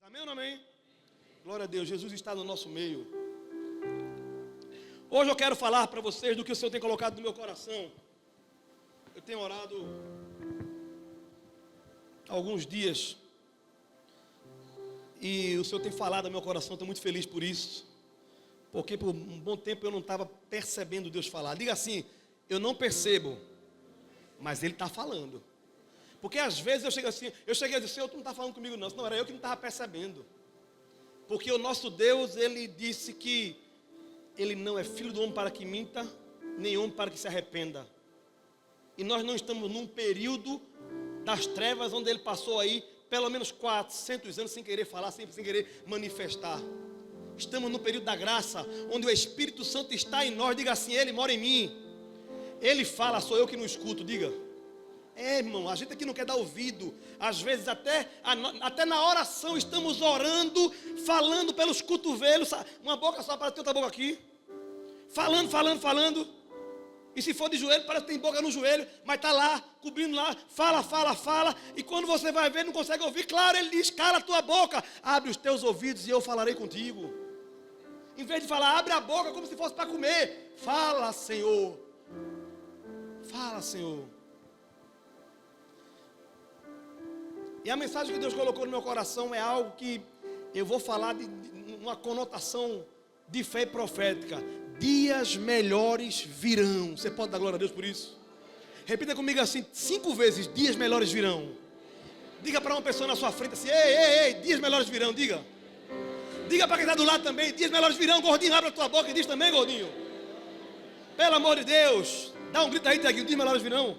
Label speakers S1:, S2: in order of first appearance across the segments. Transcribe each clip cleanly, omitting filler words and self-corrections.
S1: Amém ou não amém? Glória a Deus, Jesus está no nosso meio. Hoje eu quero falar para vocês do que o Senhor tem colocado no meu coração. Eu tenho orado há alguns dias e o Senhor tem falado ao meu coração, estou muito feliz por isso. Porque por um bom tempo eu não estava percebendo Deus falar. Diga assim, eu não percebo, mas Ele está falando. Porque às vezes eu cheguei a dizer, Senhor, tu não está falando comigo não, senão era eu que não estava percebendo. Porque o nosso Deus, Ele disse que Ele não é filho do homem para que minta, nem homem para que se arrependa. E nós não estamos num período das trevas onde Ele passou aí pelo menos 400 anos sem querer falar, sem querer manifestar. Estamos no período da graça, onde o Espírito Santo está em nós. Diga assim, Ele mora em mim. Ele fala, sou eu que não escuto, diga. Irmão, a gente aqui não quer dar ouvido. Às vezes até na oração estamos orando, falando pelos cotovelos. Uma boca só para ter outra boca aqui. Falando. E se for de joelho, parece que tem boca no joelho. Mas está lá, cobrindo lá. Fala. E quando você vai ver, não consegue ouvir. Claro, Ele diz, cala a tua boca. Abre os teus ouvidos e eu falarei contigo. Em vez de falar, abre a boca como se fosse para comer. Fala, Senhor. Fala, Senhor. E a mensagem que Deus colocou no meu coração é algo que eu vou falar de uma conotação de fé profética. Dias melhores virão. Você pode dar glória a Deus por isso? Repita comigo assim 5 vezes, dias melhores virão. Diga para uma pessoa na sua frente assim, ei, dias melhores virão, diga. Diga para quem está do lado também, dias melhores virão. Gordinho, abre a tua boca e diz também, gordinho. Pelo amor de Deus, dá um grito aí, Tiaguinho, dias melhores virão.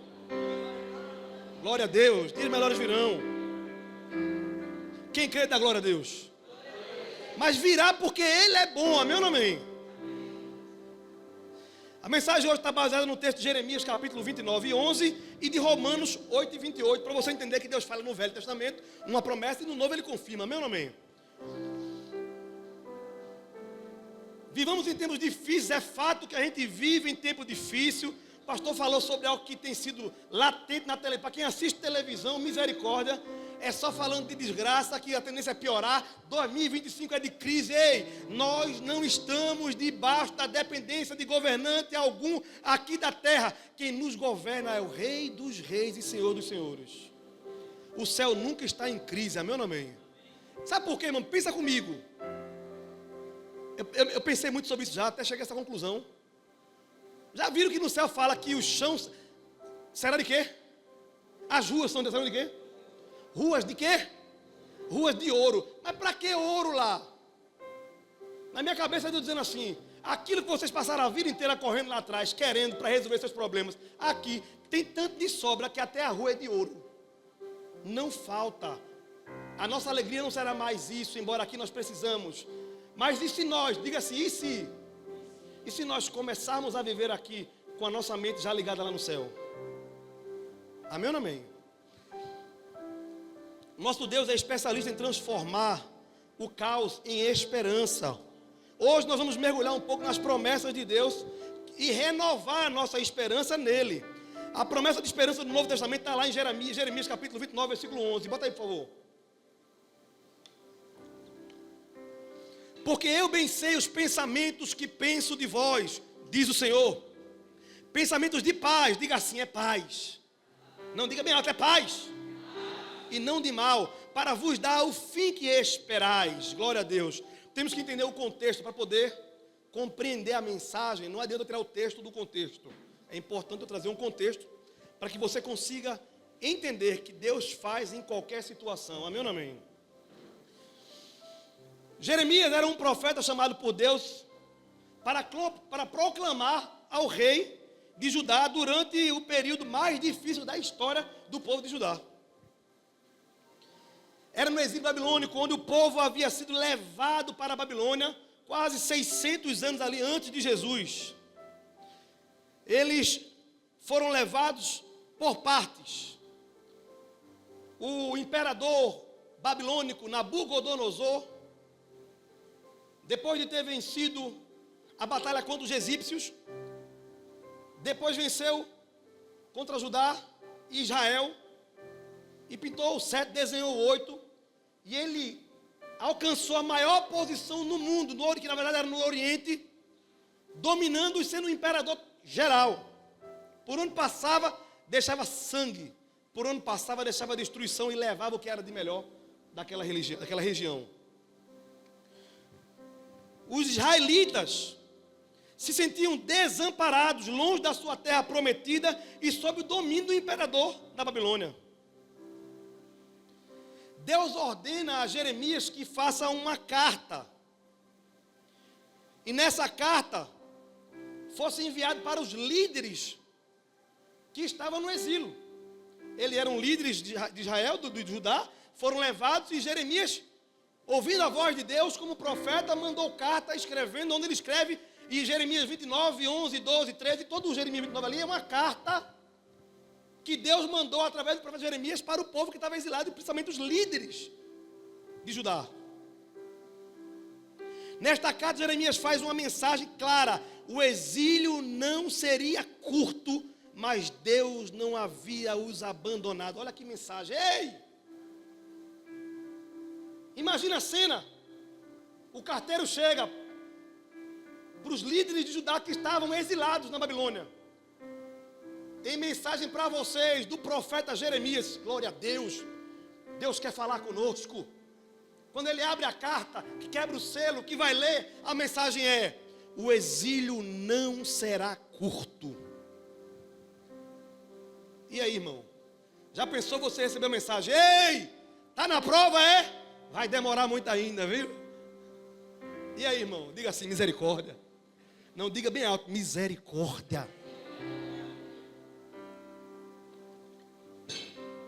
S1: Glória a Deus, dias melhores virão. Quem crê dá glória a Deus. Mas virá porque Ele é bom, amém ou não amém? A mensagem hoje está baseada no texto de Jeremias, capítulo 29 e 11, e de Romanos 8 e 28, para você entender que Deus fala no Velho Testamento uma promessa e no Novo Ele confirma, amém ou não amém? Vivamos em tempos difíceis, é fato que a gente vive em tempo difícil. O pastor falou sobre algo que tem sido latente na televisão. Para quem assiste televisão, misericórdia, é só falando de desgraça, que a tendência é piorar. 2025 é de crise. Ei, nós não estamos debaixo da dependência de governante algum aqui da terra. Quem nos governa é o Rei dos Reis e Senhor dos Senhores. O céu nunca está em crise, amém ou não amém? Sabe por quê, irmão? Pensa comigo. Eu pensei muito sobre isso já, até cheguei a essa conclusão. Já viram que no céu fala que os chãos será de quê? As ruas serão de quê? Ruas de quê? Ruas de ouro. Mas para que ouro lá? Na minha cabeça eu estou dizendo assim, aquilo que vocês passaram a vida inteira correndo lá atrás, querendo para resolver seus problemas, aqui tem tanto de sobra que até a rua é de ouro. Não falta. A nossa alegria não será mais isso, embora aqui nós precisamos. Mas e se nós, diga assim, e se nós começarmos a viver aqui com a nossa mente já ligada lá no céu? Amém ou não amém? Nosso Deus é especialista em transformar o caos em esperança. Hoje nós vamos mergulhar um pouco nas promessas de Deus e renovar a nossa esperança nele. A promessa de esperança do Novo Testamento está lá em Jeremias capítulo 29, versículo 11. Bota aí, por favor. Porque eu bem sei os pensamentos que penso de vós, diz o Senhor. Pensamentos de paz, diga assim, é paz. Não, diga bem alto, é paz. E não de mal, para vos dar o fim que esperais. Glória a Deus. Temos que entender o contexto para poder compreender a mensagem. Não adianta tirar o texto do contexto. É importante eu trazer um contexto para que você consiga entender que Deus faz em qualquer situação. Amém ou não amém? Jeremias era um profeta chamado por Deus para proclamar ao rei de Judá durante o período mais difícil da história do povo de Judá. Era no exílio babilônico, onde o povo havia sido levado para a Babilônia quase 600 anos ali antes de Jesus. Eles foram levados por partes. O imperador babilônico Nabucodonosor, depois de ter vencido a batalha contra os egípcios, depois venceu contra Judá e Israel, e pintou o 7, desenhou o 8, e ele alcançou a maior posição no mundo, que na verdade era no Oriente, dominando e sendo um imperador geral. Por onde passava, deixava sangue. Por onde passava, deixava destruição e levava o que era de melhor daquela região. Os israelitas se sentiam desamparados, longe da sua terra prometida e sob o domínio do imperador da Babilônia. Deus ordena a Jeremias que faça uma carta. E nessa carta fosse enviado para os líderes que estavam no exílio. Eles eram líderes de Israel, de Judá, foram levados e Jeremias, ouvindo a voz de Deus como profeta, mandou carta escrevendo, onde ele escreve, e Jeremias 29, 11, 12, 13, todo o Jeremias 29 ali é uma carta que Deus mandou através do profeta Jeremias para o povo que estava exilado, e principalmente os líderes de Judá. Nesta carta, Jeremias faz uma mensagem clara: o exílio não seria curto, mas Deus não havia os abandonado. Olha que mensagem. Ei! Imagina a cena. O carteiro chega para os líderes de Judá que estavam exilados na Babilônia. Tem mensagem para vocês do profeta Jeremias. Glória a Deus. Deus quer falar conosco. Quando ele abre a carta, que quebra o selo, que vai ler, a mensagem é: o exílio não será curto. E aí, irmão? Já pensou você receber a mensagem? Ei, tá na prova, é? Vai demorar muito ainda, viu? E aí, irmão? Diga assim: misericórdia. Não, diga bem alto: misericórdia.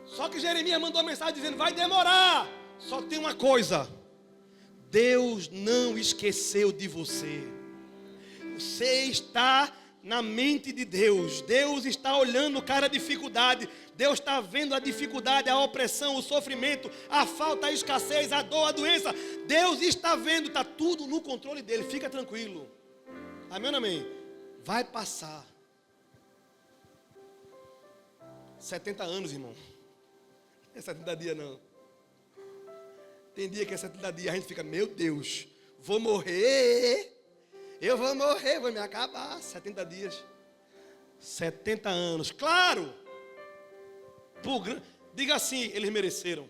S1: Só que Jeremias mandou uma mensagem dizendo: vai demorar. Só tem uma coisa: Deus não esqueceu de você. Você está na mente de Deus. Deus está olhando cada dificuldade. Deus está vendo a dificuldade, a opressão, o sofrimento, a falta, a escassez, a dor, a doença. Deus está vendo, está tudo no controle dele. Fica tranquilo. Amém ou amém? Vai passar. 70 anos, irmão. Não é 70 dias, não. Tem dia que é 70 dias, a gente fica: meu Deus, vou morrer. Eu vou morrer, vou me acabar. 70 dias. 70 anos. Claro. Diga assim: eles mereceram.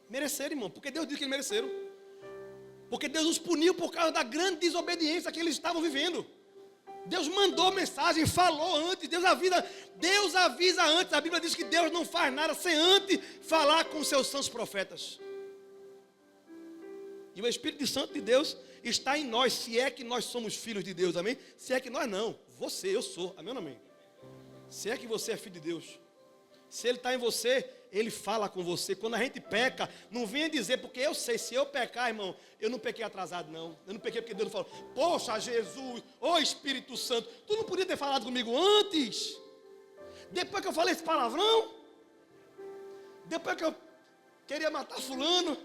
S1: Mereceram, irmão, porque Deus disse que eles mereceram. Porque Deus os puniu por causa da grande desobediência que eles estavam vivendo. Deus mandou mensagem, falou antes, Deus avisa antes. A Bíblia diz que Deus não faz nada sem antes falar com seus santos profetas. E o Espírito Santo de Deus está em nós, se é que nós somos filhos de Deus, amém? Se é que nós não, você, eu sou, amém ou amém? Se é que você é filho de Deus, se Ele está em você, Ele fala com você. Quando a gente peca, não venha dizer, porque eu sei, se eu pecar, irmão, eu não pequei atrasado, não. Eu não pequei porque Deus não falou: poxa, Jesus, ô Espírito Santo, tu não podia ter falado comigo antes? Depois que eu falei esse palavrão? Depois que eu queria matar fulano?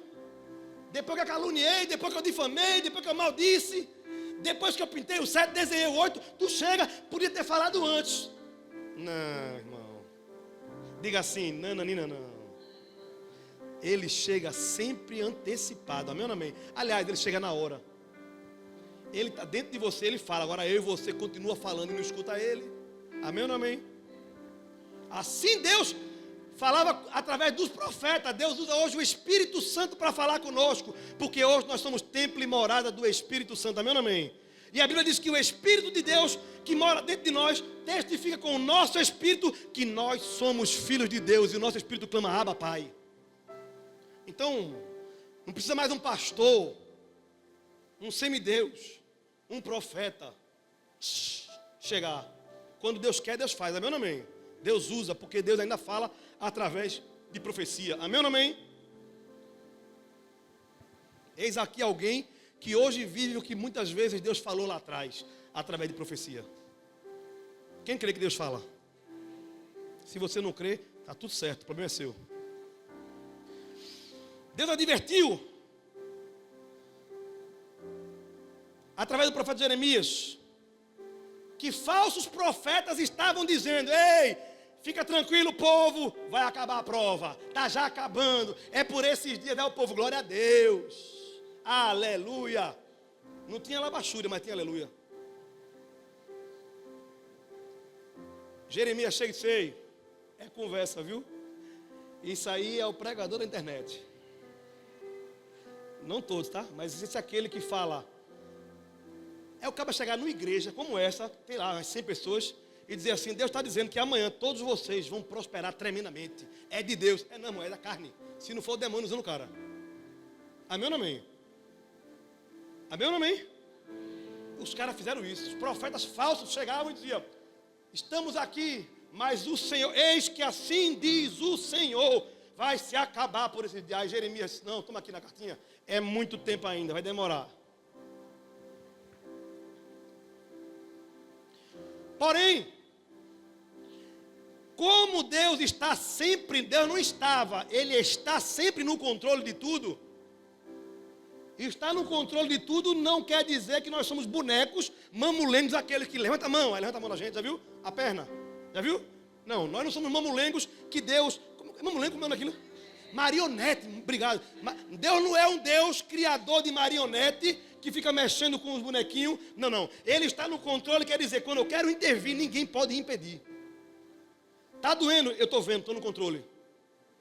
S1: Depois que eu caluniei, depois que eu difamei, depois que eu maldisse, depois que eu pintei o 7, desenhei o 8, tu chega, podia ter falado antes. Não, irmão. Diga assim: nananina, não. Ele chega sempre antecipado, amém ou amém? Aliás, ele chega na hora. Ele está dentro de você, ele fala. Agora eu e você continua falando e não escuta ele. Amém ou amém? Assim Deus falava através dos profetas. Deus usa hoje o Espírito Santo para falar conosco, porque hoje nós somos templo e morada do Espírito Santo, amém ou amém? E a Bíblia diz que o Espírito de Deus que mora dentro de nós testifica com o nosso Espírito que nós somos filhos de Deus, e o nosso Espírito clama: Abba, Pai. Então, não precisa mais um pastor, um semideus, um profeta chegar. Quando Deus quer, Deus faz, amém ou amém? Deus usa, porque Deus ainda fala através de profecia, amém ou amém? Eis aqui alguém que hoje vive o que muitas vezes Deus falou lá atrás, através de profecia. Quem crê que Deus fala? Se você não crê, está tudo certo, o problema é seu. Deus advertiu, através do profeta Jeremias, que falsos profetas estavam dizendo: ei, fica tranquilo, povo, vai acabar a prova, está já acabando, é por esses dias, o povo, glória a Deus. Aleluia. Não tinha labachúria, mas tinha aleluia. Jeremias cheio de sei. É conversa, viu? Isso aí é o pregador da internet. Não todos, tá? Mas existe aquele que fala. É o cara chegar numa igreja como essa, tem lá umas 100 pessoas, e dizer assim, Deus está dizendo que amanhã todos vocês vão prosperar tremendamente. É de Deus. É não, é da carne. Se não for o demônio usando o cara. Amém ou não amém? Amém ou não amém? Os caras fizeram isso. Os profetas falsos chegavam e diziam, estamos aqui, mas o Senhor, eis que assim diz o Senhor, vai se acabar por esse dia. Aí Jeremias disse, não, toma aqui na cartinha, é muito tempo ainda, vai demorar. Porém, como Deus está sempre, Deus não estava, Ele está sempre no controle de tudo. E estar no controle de tudo não quer dizer que nós somos bonecos, mamulengos, aqueles que levanta a mão, aí levanta a mão da gente, já viu? A perna, já viu? Não, nós não somos mamulengos que Deus, mamulengo como é aquilo? Marionete, obrigado. Deus não é um Deus criador de marionete que fica mexendo com os bonequinhos. Não, não. Ele está no controle, quer dizer, quando eu quero intervir, ninguém pode impedir. Está doendo? Eu estou vendo, estou no controle.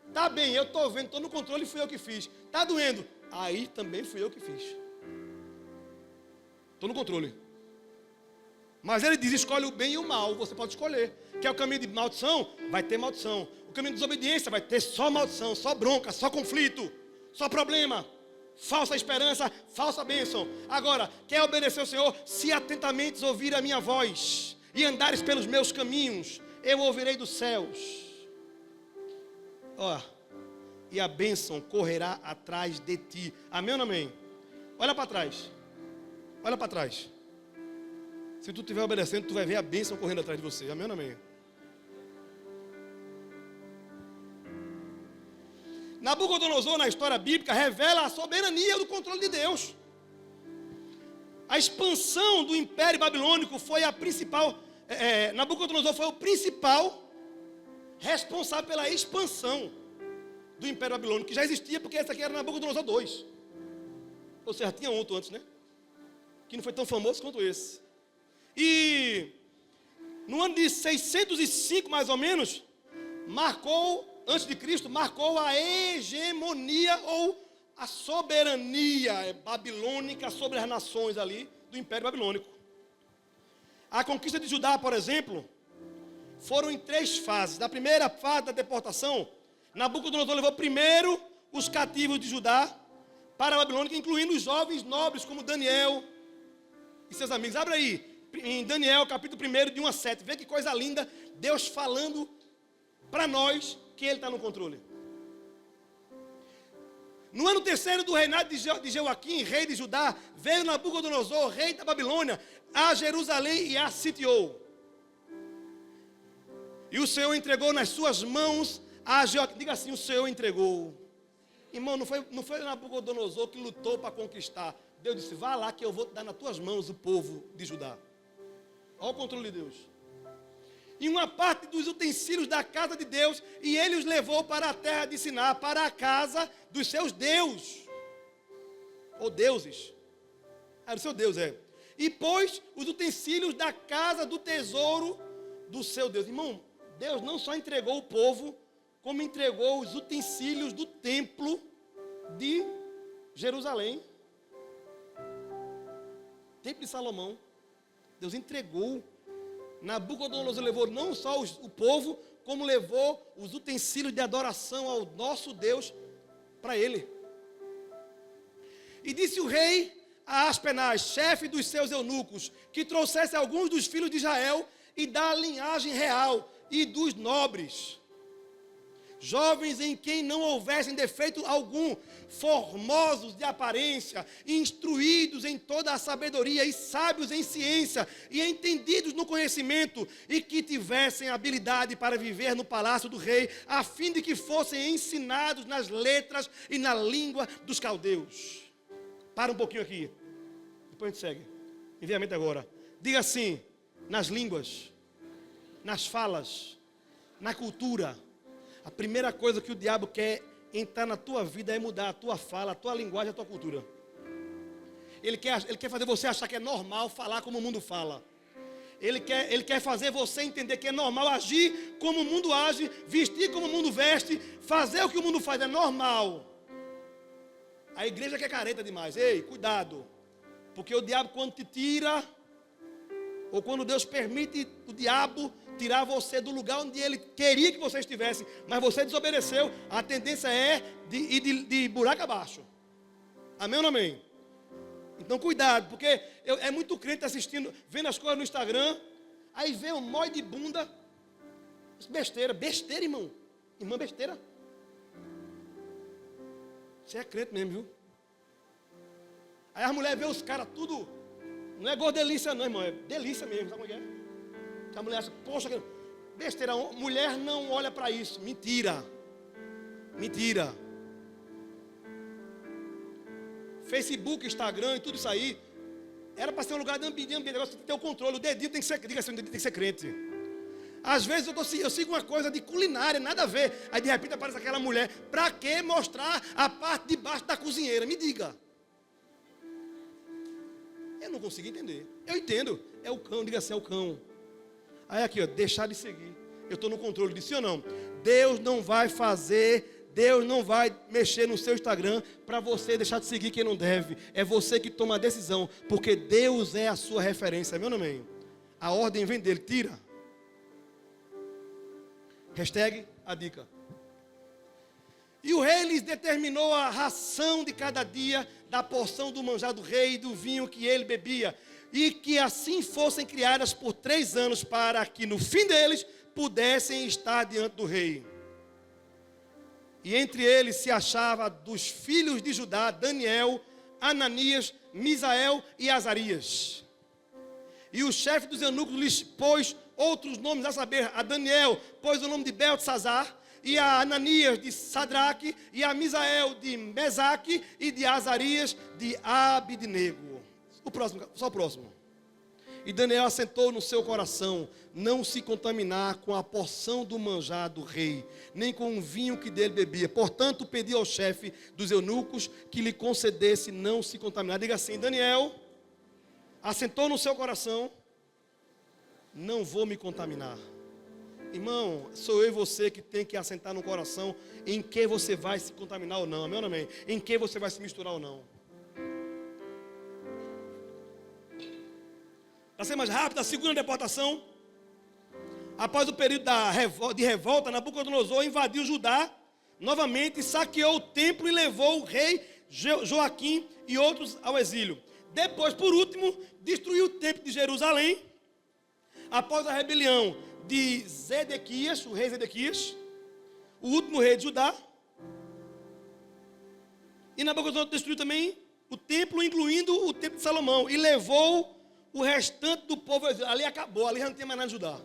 S1: Está bem, eu estou vendo, estou no controle, fui eu que fiz. Está doendo? Aí também fui eu que fiz. Estou no controle. Mas ele diz, escolhe o bem e o mal, você pode escolher. Quer o caminho de maldição? Vai ter maldição. O caminho de desobediência vai ter só maldição, só bronca, só conflito, só problema. Falsa esperança, falsa bênção. Agora, quer obedecer ao Senhor? Se atentamente ouvir a minha voz e andares pelos meus caminhos, eu ouvirei dos céus. Ó, e a bênção correrá atrás de ti. Amém ou não amém? Olha para trás. Olha para trás. Se tu estiver obedecendo, tu vai ver a bênção correndo atrás de você. Amém ou não amém? Nabucodonosor, na história bíblica, revela a soberania do controle de Deus. A expansão do Império Babilônico foi a principal. Nabucodonosor foi o principal responsável pela expansão do Império Babilônico, que já existia, porque esse aqui era Nabucodonosor II. Ou seja, tinha outro antes, né? Que não foi tão famoso quanto esse. E no ano de 605, mais ou menos, antes de Cristo, marcou a hegemonia ou a soberania babilônica sobre as nações ali do Império Babilônico. A conquista de Judá, por exemplo, foram em 3 fases. Na primeira fase da deportação, Nabucodonosor levou primeiro os cativos de Judá para a Babilônia, incluindo os jovens nobres como Daniel e seus amigos. Abre aí, em Daniel, capítulo 1, de 1 a 7. Vê que coisa linda, Deus falando para nós que Ele está no controle. No ano 3º do reinado de Jeoaquim, rei de Judá, veio Nabucodonosor, rei da Babilônia, a Jerusalém e a sitiou. E o Senhor entregou nas suas mãos a Jeoaquim. Diga assim, o Senhor entregou. Irmão, não foi Nabucodonosor que lutou para conquistar. Deus disse, vá lá que eu vou te dar nas tuas mãos o povo de Judá. Olha o controle de Deus. E uma parte dos utensílios da casa de Deus, e ele os levou para a terra de Siná, para a casa dos seus deuses, ou deuses. Era o seu Deus, E pôs os utensílios da casa do tesouro do seu Deus. Irmão, Deus não só entregou o povo, como entregou os utensílios do templo de Jerusalém. Templo de Salomão. Deus entregou. Nabucodonosor levou não só o povo, como levou os utensílios de adoração ao nosso Deus para ele. E disse o rei a Aspenaz, chefe dos seus eunucos, que trouxesse alguns dos filhos de Israel e da linhagem real e dos nobres, jovens em quem não houvessem defeito algum, formosos de aparência, instruídos em toda a sabedoria e sábios em ciência e entendidos no conhecimento, e que tivessem habilidade para viver no palácio do rei, a fim de que fossem ensinados nas letras e na língua dos caldeus. Para um pouquinho aqui, depois a gente segue. Envia a mente agora. Diga assim, nas línguas, nas falas, na cultura. A primeira coisa que o diabo quer entrar na tua vida é mudar a tua fala, a tua linguagem, a tua cultura. Ele quer fazer você achar que é normal falar como o mundo fala. Ele quer fazer você entender que é normal agir como o mundo age, vestir como o mundo veste, fazer o que o mundo faz, é normal. A igreja que é careta demais. Ei, cuidado. Porque o diabo, quando te tira, ou quando Deus permite o diabo tirar você do lugar onde ele queria que você estivesse, mas você desobedeceu, a tendência é de ir de buraco abaixo. Amém ou não amém? Então cuidado, porque é muito crente assistindo, vendo as coisas no Instagram, aí vê um mói de bunda, besteira, irmão. Irmã, besteira. Você é crente mesmo, viu? Aí as mulheres vê os caras tudo, não é gordelícia não, irmão, é delícia mesmo, sabe como é que é? A mulher acha, poxa, besteira, mulher não olha para isso, mentira. Mentira. Facebook, Instagram e tudo isso aí, era para ser um lugar de ambiente, negócio tem que ter o controle, o dedinho tem que ser, diga assim, o dedinho tem que ser crente. Às vezes eu sigo uma coisa de culinária, nada a ver, aí de repente aparece aquela mulher, para que mostrar a parte de baixo da cozinheira? Me diga. Eu não consigo entender. Eu entendo, é o cão, diga assim, é o cão. Aí aqui, ó, deixar de seguir. Eu estou no controle disso ou não? Deus não vai fazer, Deus não vai mexer no seu Instagram para você deixar de seguir quem não deve. É você que toma a decisão, porque Deus é a sua referência, meu nome. A ordem vem dele, tira. Hashtag a dica. E o rei lhes determinou a ração de cada dia, da porção do manjar do rei e do vinho que ele bebia, e que assim fossem criadas por 3 anos, para que no fim deles pudessem estar diante do rei. E entre eles se achava dos filhos de Judá, Daniel, Ananias, Misael e Azarias. E o chefe dos eunucos lhes pôs outros nomes, a saber, a Daniel pôs o nome de Beltesazar, e a Ananias de Sadraque, e a Misael de Mesaque, e de Azarias de Abidnego. Só o próximo. E Daniel assentou no seu coração não se contaminar com a porção do manjar do rei, nem com o vinho que dele bebia. Portanto, pediu ao chefe dos eunucos que lhe concedesse não se contaminar. Diga assim, Daniel assentou no seu coração, não vou me contaminar. Irmão, sou eu e você que tem que assentar no coração em que você vai se contaminar ou não. Amém ou amém? Em que você vai se misturar ou não. Para ser mais rápido, a segunda deportação, após o período de revolta, Nabucodonosor invadiu Judá novamente, saqueou o templo e levou o rei Joaquim e outros ao exílio. Depois, por último, destruiu o templo de Jerusalém, após a rebelião de Zedequias, o rei Zedequias, o último rei de Judá. E Nabucodonosor destruiu também o templo, incluindo o templo de Salomão, e levou o restante do povo. Ali acabou, ali já não tem mais nada de Judá.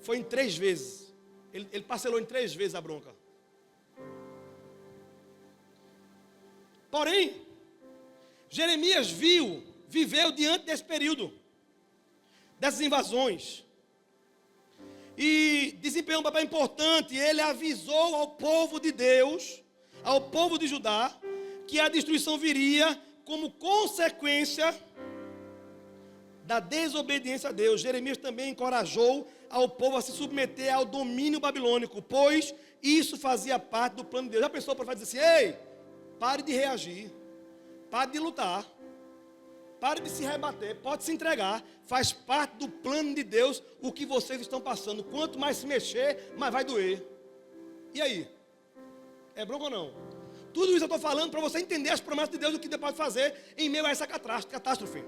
S1: Foi em 3 vezes. Ele parcelou em 3 vezes a bronca. Porém, Jeremias viveu diante desse período, dessas invasões, e desempenhou um papel importante. Ele avisou ao povo de Deus, ao povo de Judá, que a destruição viria como consequência da desobediência a Deus. Jeremias também encorajou ao povo a se submeter ao domínio babilônico, pois isso fazia parte do plano de Deus. Já pensou, o profeta disse assim, ei, pare de reagir, pare de lutar, pare de se rebater, pode se entregar, faz parte do plano de Deus o que vocês estão passando. Quanto mais se mexer, mais vai doer. E aí? É bronca ou não? Tudo isso eu estou falando para você entender as promessas de Deus, o que Deus pode fazer em meio a essa catástrofe.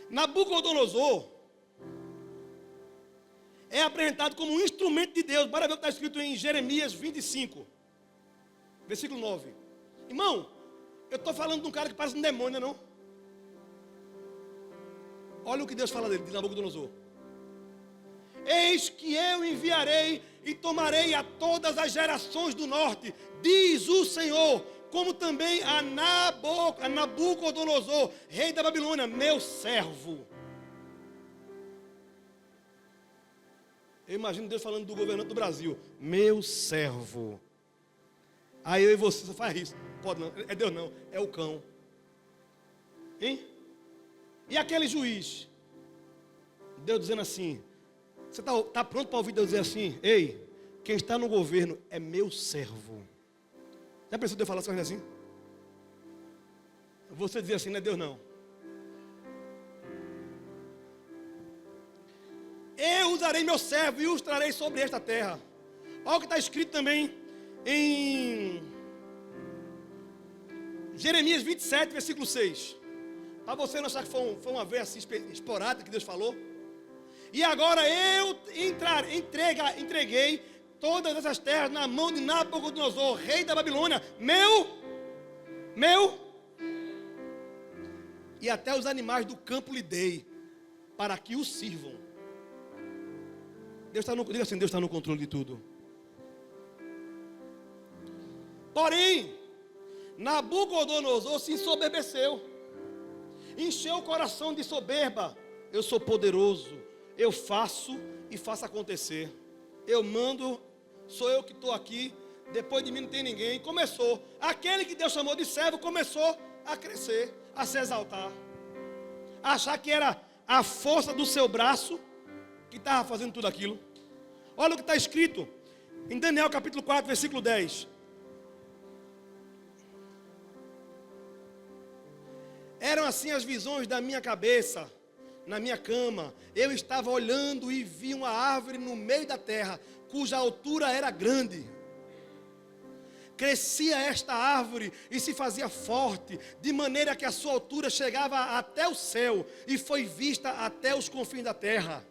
S1: Nabucodonosor é apresentado como um instrumento de Deus. Bora ver o que está escrito em Jeremias 25, versículo 9. Irmão, eu estou falando de um cara que parece um demônio, não? Olha o que Deus fala dele, de Nabucodonosor. Eis que eu enviarei e tomarei a todas as gerações do norte, diz o Senhor, como também a Nabucodonosor, rei da Babilônia, meu servo. Eu imagino Deus falando do governante do Brasil, meu servo. Aí eu e você faz isso. Pode não, é Deus não, é o cão. Hein? E aquele juiz? Deus dizendo assim, você está pronto para ouvir Deus dizer assim, ei, quem está no governo é meu servo. Já pensou Deus falar assim? Você dizer assim, não é Deus não. Eu usarei meu servo e os trarei sobre esta terra. Olha o que está escrito também em Jeremias 27, versículo 6. Para você não achar que foi uma vez assim esporádica que Deus falou. E agora eu entreguei todas essas terras na mão de Nabucodonosor, rei da Babilônia, meu, e até os animais do campo lhe dei, para que o sirvam. Diga assim, Deus está no controle de tudo. Porém, Nabucodonosor se ensoberbeceu, encheu o coração de soberba. Eu sou poderoso, eu faço e faço acontecer. Eu mando, sou eu que estou aqui, depois de mim não tem ninguém. Começou, aquele que Deus chamou de servo começou a crescer, a se exaltar, a achar que era a força do seu braço que estava fazendo tudo aquilo. Olha o que está escrito em Daniel capítulo 4, versículo 10. Eram assim as visões da minha cabeça, na minha cama. Eu estava olhando e vi uma árvore no meio da terra, cuja altura era grande. Crescia esta árvore e se fazia forte, de maneira que a sua altura chegava até o céu e foi vista até os confins da terra.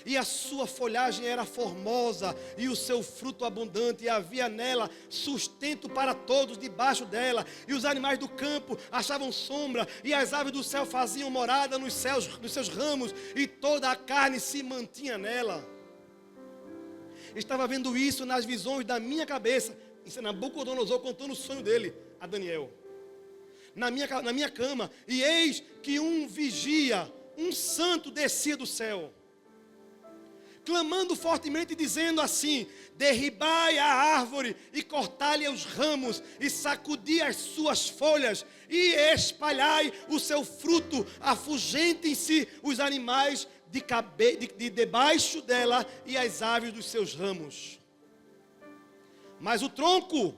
S1: E a sua folhagem era formosa e o seu fruto abundante, e havia nela sustento para todos debaixo dela, e os animais do campo achavam sombra, e as aves do céu faziam morada nos seus ramos, e toda a carne se mantinha nela. Estava vendo isso nas visões da minha cabeça. Isso é Nabucodonosor contando o sonho dele a Daniel. Na minha cama, e eis que um vigia, um santo descia do céu, clamando fortemente, dizendo assim: derribai a árvore e cortai-lhe os ramos, e sacudi as suas folhas, e espalhai o seu fruto, afugentem-se os animais de debaixo dela e as aves dos seus ramos. Mas o tronco,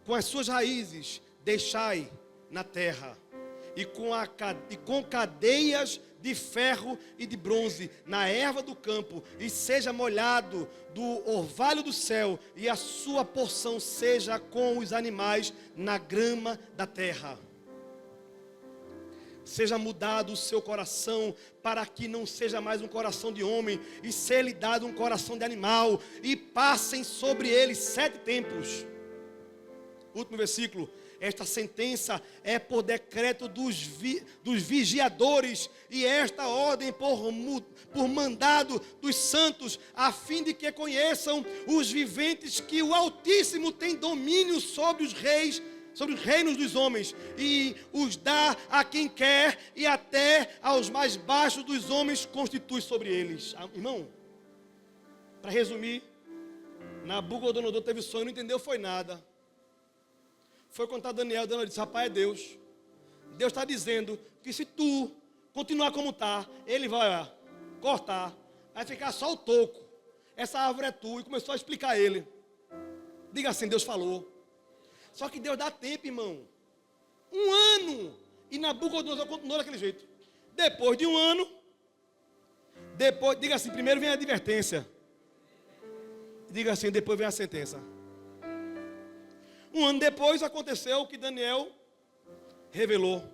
S1: com as suas raízes, deixai na terra, e com cadeias de ferro e de bronze na erva do campo, e seja molhado do orvalho do céu, e a sua porção seja com os animais na grama da terra. Seja mudado o seu coração, para que não seja mais um coração de homem, e ser-lhe dado um coração de animal, e passem sobre ele 7 tempos. Último versículo. Esta sentença é por decreto dos vigiadores, e esta ordem por mandado dos santos, a fim de que conheçam os viventes que o Altíssimo tem domínio sobre os reis, sobre os reinos dos homens, e os dá a quem quer, e até aos mais baixos dos homens constitui sobre eles. Irmão, para resumir, Nabucodonosor teve sonho, não entendeu, foi nada. Foi contar a Daniel, Daniel disse: rapaz, é Deus. Deus está dizendo que se tu continuar como está, ele vai cortar, vai ficar só o toco. Essa árvore é tua. E começou a explicar a ele. Diga assim: Deus falou. Só que Deus dá tempo, irmão. 1 ano. E Nabucodonosor continuou daquele jeito. Depois de 1 ano, diga assim, primeiro vem a advertência. Diga assim, depois vem a sentença. 1 ano depois aconteceu o que Daniel revelou.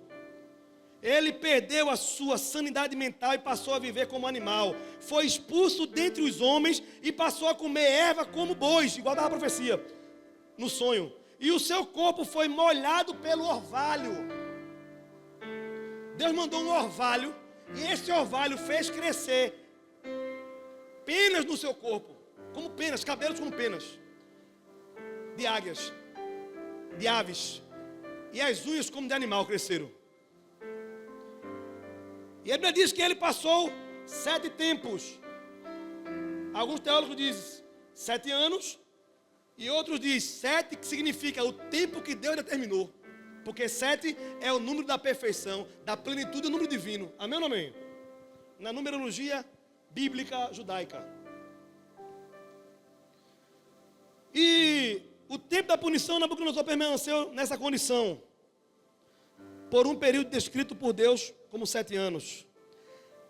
S1: Ele perdeu a sua sanidade mental e passou a viver como animal. Foi expulso dentre os homens e passou a comer erva como bois, igual da profecia, no sonho. E o seu corpo foi molhado pelo orvalho. Deus mandou um orvalho, e esse orvalho fez crescer penas no seu corpo, como penas, cabelos como penas, de águias, de aves, e as unhas como de animal cresceram. E a Bíblia diz que ele passou 7 tempos. Alguns teólogos dizem 7 anos E outros dizem 7, que significa o tempo que Deus determinou. Porque 7 é o número da perfeição, da plenitude do número divino. Amém ou não amém? Na numerologia bíblica judaica. E o tempo da punição, Nabucodonosor permaneceu nessa condição por um período descrito por Deus como 7 anos.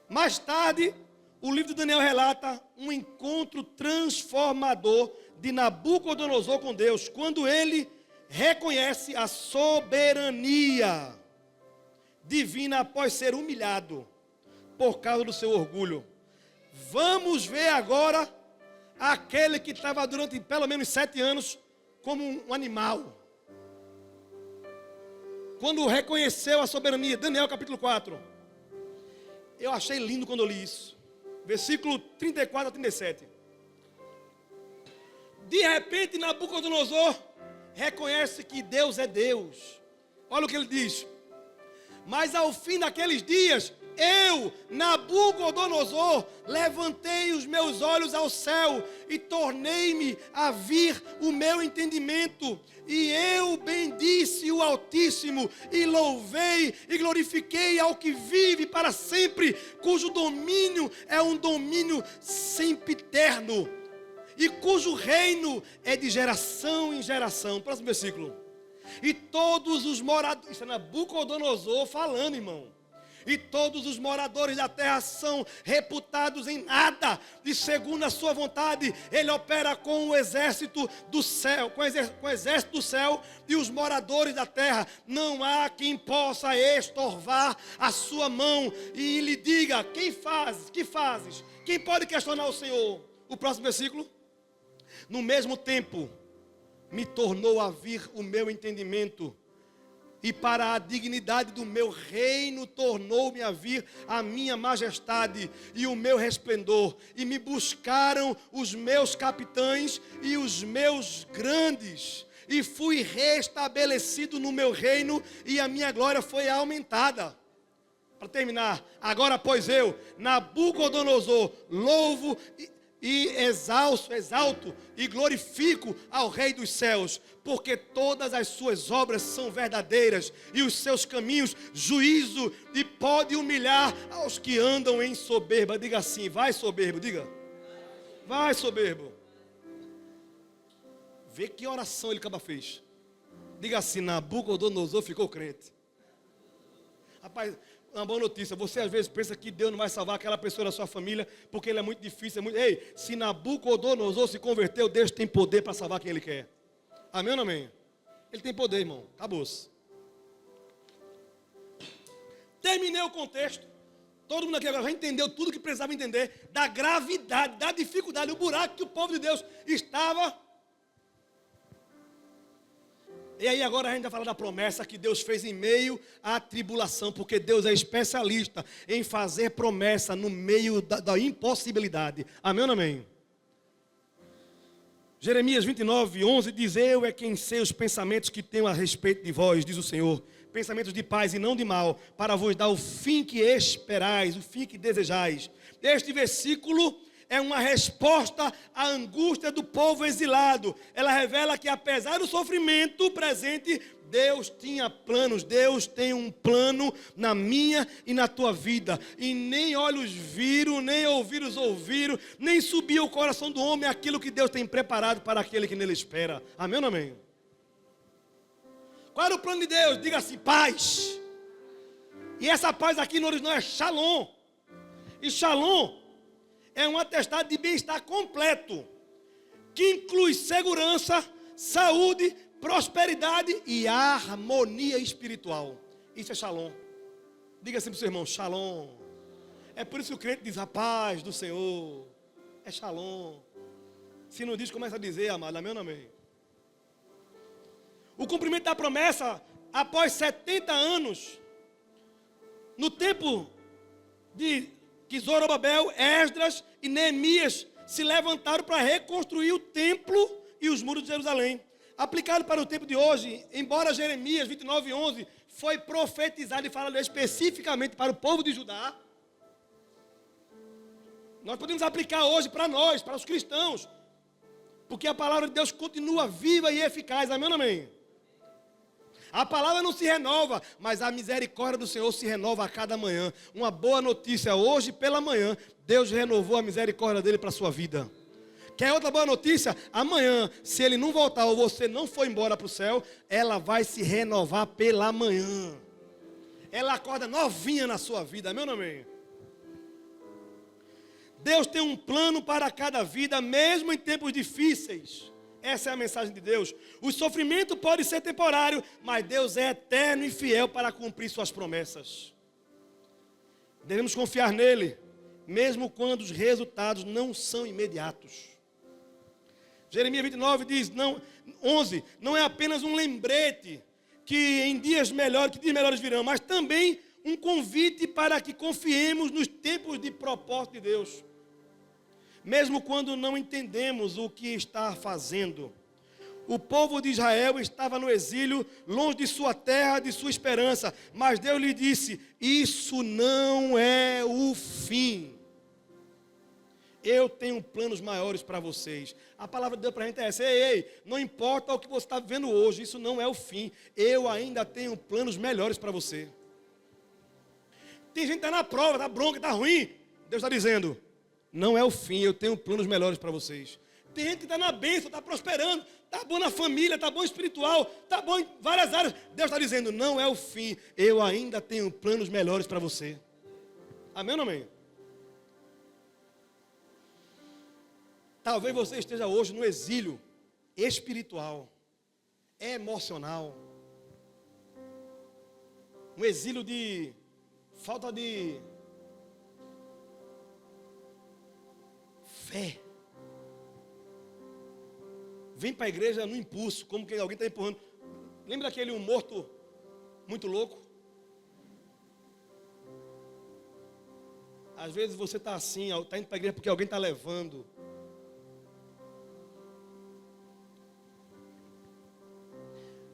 S1: Mais tarde, o livro de Daniel relata um encontro transformador de Nabucodonosor com Deus, quando ele reconhece a soberania divina após ser humilhado por causa do seu orgulho. Vamos ver agora aquele que estava durante pelo menos 7 anos como um animal. Quando reconheceu a soberania, Daniel capítulo 4. Eu achei lindo quando eu li isso. Versículo 34 a 37. De repente, Nabucodonosor reconhece que Deus é Deus. Olha o que ele diz. Mas ao fim daqueles dias, eu, Nabucodonosor, levantei os meus olhos ao céu e tornei-me a vir o meu entendimento. E eu bendisse o Altíssimo e louvei e glorifiquei ao que vive para sempre, cujo domínio é um domínio sempiterno e cujo reino é de geração em geração. Próximo versículo. E todos os moradores, isso é Nabucodonosor falando, irmão. E todos os moradores da terra são reputados em nada, e segundo a sua vontade, ele opera com o exército do céu, com o exército do céu e os moradores da terra. Não há quem possa estorvar a sua mão e lhe diga: que fazes? Quem pode questionar o Senhor? O próximo versículo. No mesmo tempo, me tornou a vir o meu entendimento, e para a dignidade do meu reino tornou-me a vir a minha majestade e o meu resplendor. E me buscaram os meus capitães e os meus grandes, e fui restabelecido no meu reino, e a minha glória foi aumentada. Para terminar, agora pois eu, Nabucodonosor, louvo e exalto e glorifico ao Rei dos céus, porque todas as suas obras são verdadeiras e os seus caminhos juízo, e pode humilhar aos que andam em soberba. Diga assim: vai soberbo, diga. Vai soberbo. Vê que oração ele fez. Diga assim: Nabucodonosor ficou crente. Rapaz, uma boa notícia, você às vezes pensa que Deus não vai salvar aquela pessoa da sua família, porque ele é muito difícil, Ei, se Nabucodonosor se converteu, Deus tem poder para salvar quem ele quer. Amém ou não amém? Ele tem poder, irmão, acabou-se. Terminei o contexto. Todo mundo aqui agora já entendeu tudo que precisava entender da gravidade, da dificuldade, o buraco que o povo de Deus estava. E aí agora a gente vai falar da promessa que Deus fez em meio à tribulação, porque Deus é especialista em fazer promessa no meio da impossibilidade. Amém ou não amém? Jeremias 29, 11 diz: eu é quem sei os pensamentos que tenho a respeito de vós, diz o Senhor, pensamentos de paz e não de mal, para vos dar o fim que esperais, o fim que desejais. Este versículo é uma resposta à angústia do povo exilado. Ela revela que apesar do sofrimento presente, Deus tinha planos. Deus tem um plano na minha e na tua vida. E nem olhos viram, nem ouvidos ouviram, nem subiu o coração do homem aquilo que Deus tem preparado para aquele que nele espera. Amém ou não amém? Qual era o plano de Deus? Diga assim: paz. E essa paz aqui no original é shalom. E shalom é um atestado de bem-estar completo, que inclui segurança, saúde, prosperidade e harmonia espiritual. Isso é shalom. Diga assim para o seu irmão: shalom. É por isso que o crente diz: a paz do Senhor. É shalom. Se não diz, começa a dizer, amado. Amém ou não amém? O cumprimento da promessa, após 70 anos, no tempo de que Zorobabel, Esdras e Neemias se levantaram para reconstruir o templo e os muros de Jerusalém. Aplicado para o tempo de hoje, embora Jeremias 29, 11 foi profetizado e falado especificamente para o povo de Judá, nós podemos aplicar hoje para nós, para os cristãos. Porque a palavra de Deus continua viva e eficaz. Amém ou não amém? A palavra não se renova, mas a misericórdia do Senhor se renova a cada manhã. Uma boa notícia, hoje pela manhã, Deus renovou a misericórdia dele para a sua vida. Quer outra boa notícia? Amanhã, se ele não voltar ou você não for embora para o céu, ela vai se renovar pela manhã. Ela acorda novinha na sua vida, amém ou não amém? Deus tem um plano para cada vida, mesmo em tempos difíceis. Essa é a mensagem de Deus. O sofrimento pode ser temporário, mas Deus é eterno e fiel para cumprir suas promessas. Devemos confiar nele, mesmo quando os resultados não são imediatos. Jeremias 29 diz, 11, não é apenas um lembrete que em dias melhores virão, mas também um convite para que confiemos nos tempos de propósito de Deus. Mesmo quando não entendemos o que está fazendo. O povo de Israel estava no exílio, longe de sua terra, de sua esperança. Mas Deus lhe disse, isso não é o fim. Eu tenho planos maiores para vocês. A palavra de Deus para a gente é essa. Ei, não importa o que você está vivendo hoje, isso não é o fim. Eu ainda tenho planos melhores para você. Tem gente que está na prova, está bronca, está ruim. Deus está dizendo, não é o fim, eu tenho planos melhores para vocês. Tem gente que está na bênção, está prosperando, está bom na família, está bom espiritual, está bom em várias áreas. Deus está dizendo, não é o fim, eu ainda tenho planos melhores para você. Amém ou não amém? Talvez você esteja hoje no exílio espiritual, emocional. Um exílio de falta de fé. Vem para a igreja no impulso, como que alguém está empurrando. Lembra daquele morto muito louco? Às vezes você está assim, está indo para a igreja porque alguém está levando.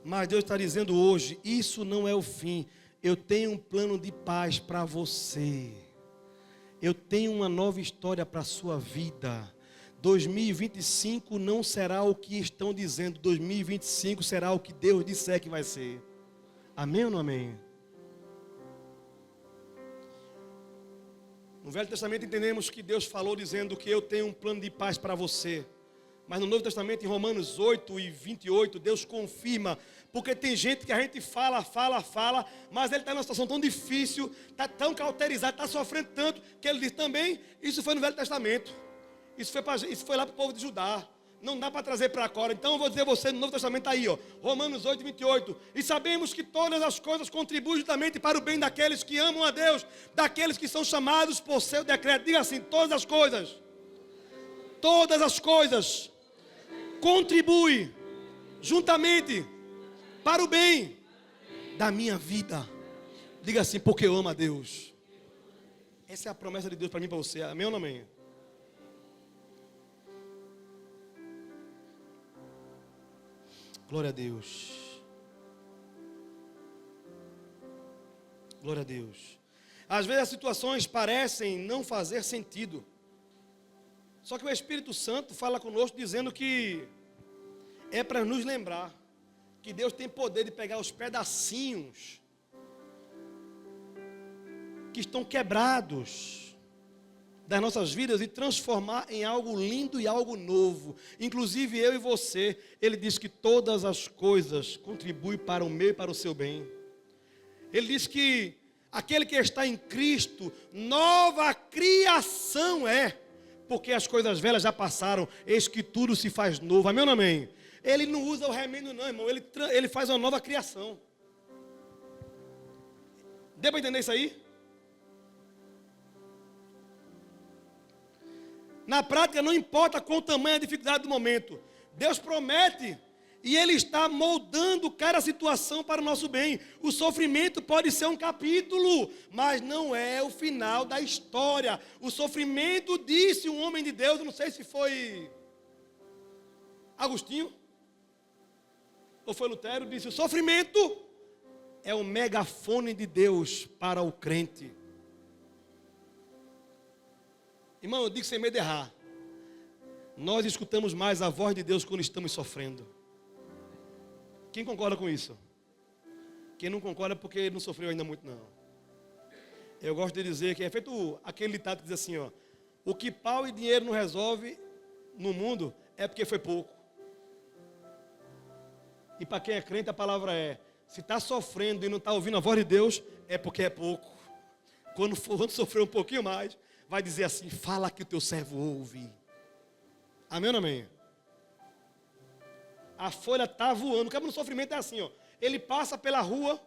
S1: Mas Deus está dizendo hoje, isso não é o fim. Eu tenho um plano de paz para você. Eu tenho uma nova história para a sua vida. 2025 não será o que estão dizendo. 2025 será o que Deus disser que vai ser. Amém ou não amém? No Velho Testamento entendemos que Deus falou dizendo que eu tenho um plano de paz para você. Mas no Novo Testamento, em Romanos 8 e 28, Deus confirma. Porque tem gente que a gente fala, mas ele está numa situação tão difícil, está tão cauterizado, está sofrendo tanto, que ele diz também, isso foi no Velho Testamento. Isso foi lá para o povo de Judá. Não dá para trazer para agora. Então eu vou dizer a você, no Novo Testamento está aí, ó, Romanos 8 e 28. E sabemos que todas as coisas contribuem justamente para o bem daqueles que amam a Deus, daqueles que são chamados por seu decreto. Diga assim, todas as coisas contribui juntamente para o bem da minha vida. Diga assim, porque eu amo a Deus. Essa é a promessa de Deus para mim e para você. Amém ou não amém? Glória a Deus. Glória a Deus. Às vezes as situações parecem não fazer sentido. Só que o Espírito Santo fala conosco dizendo que é para nos lembrar que Deus tem poder de pegar os pedacinhos que estão quebrados das nossas vidas e transformar em algo lindo e algo novo. Inclusive eu e você, ele diz que todas as coisas contribuem para o meu e para o seu bem. Ele diz que aquele que está em Cristo, nova criação é. Porque as coisas velhas já passaram, eis que tudo se faz novo. Amém ou não amém? Ele não usa o remendo não, irmão. Ele faz uma nova criação. Deu para entender isso aí? Na prática, não importa qual tamanho a dificuldade do momento. Deus promete e Ele está moldando cada situação para o nosso bem. O sofrimento pode ser um capítulo, mas não é o final da história. O sofrimento, disse um homem de Deus, eu não sei se foi Agostinho ou foi Lutero, disse, o sofrimento é o megafone de Deus para o crente. Irmão, eu digo sem medo de errar. Nós escutamos mais a voz de Deus quando estamos sofrendo. Quem concorda com isso? Quem não concorda é porque não sofreu ainda muito, não. Eu gosto de dizer que é feito aquele ditado que diz assim, ó: o que pau e dinheiro não resolve no mundo é porque foi pouco. E para quem é crente a palavra é: se está sofrendo e não está ouvindo a voz de Deus, é porque é pouco. Quando sofrer um pouquinho mais, vai dizer assim: fala que o teu servo ouve. Amém ou não amém? A folha está voando. O cabo no sofrimento é assim, ó. Ele passa pela rua,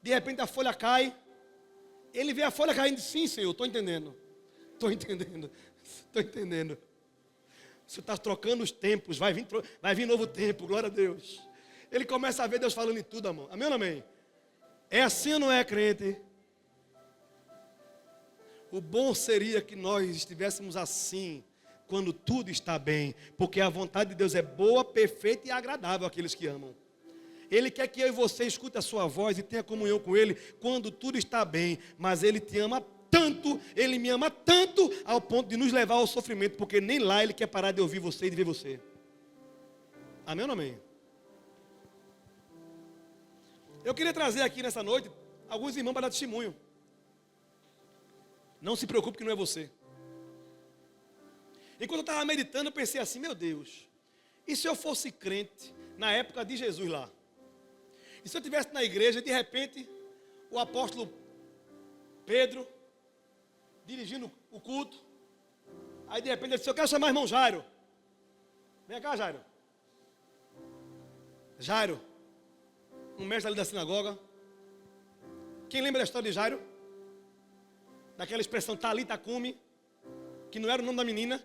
S1: de repente a folha cai. Ele vê a folha caindo. Sim, Senhor, estou entendendo. Estou entendendo. Estou entendendo. Você está trocando os tempos. Vai vir novo tempo, glória a Deus. Ele começa a ver Deus falando em tudo, amor. Amém ou não amém? É assim ou não é, crente? O bom seria que nós estivéssemos assim quando tudo está bem, porque a vontade de Deus é boa, perfeita e agradável àqueles que amam. Ele quer que eu e você escute a sua voz e tenha comunhão com Ele quando tudo está bem, mas Ele te ama tanto, Ele me ama tanto, ao ponto de nos levar ao sofrimento, porque nem lá Ele quer parar de ouvir você e de ver você. Amém ou não amém? Eu queria trazer aqui nessa noite alguns irmãos para dar testemunho. Não se preocupe que não é você. Enquanto eu estava meditando, eu pensei assim: meu Deus, e se eu fosse crente na época de Jesus lá? E se eu estivesse na igreja, de repente, o apóstolo Pedro, dirigindo o culto, aí de repente ele disse: eu quero chamar o irmão Jairo. Vem cá, Jairo. Jairo, um mestre ali da sinagoga. Quem lembra da história de Jairo? Daquela expressão Talita Cumi, que não era o nome da menina.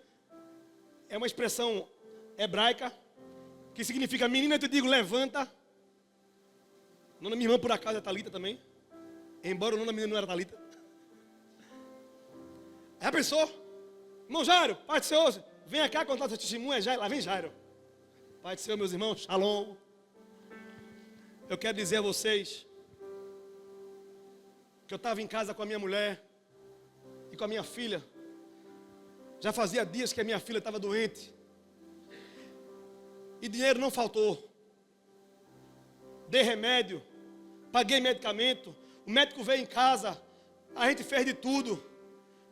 S1: É uma expressão hebraica que significa: menina, eu te digo, levanta. O nome da minha irmã, por acaso, é Talita também, embora o nome da menina não era Talita. Já pensou? Irmão Jairo, Pai do Senhor, vem cá contar seu testemunho. É Jairo. Lá vem Jairo. Pai do Senhor, meus irmãos, shalom. Eu quero dizer a vocês que eu estava em casa com a minha mulher e com a minha filha. Já fazia dias que a minha filha estava doente. E dinheiro não faltou. Dei remédio. Paguei medicamento. O médico veio em casa. A gente fez de tudo.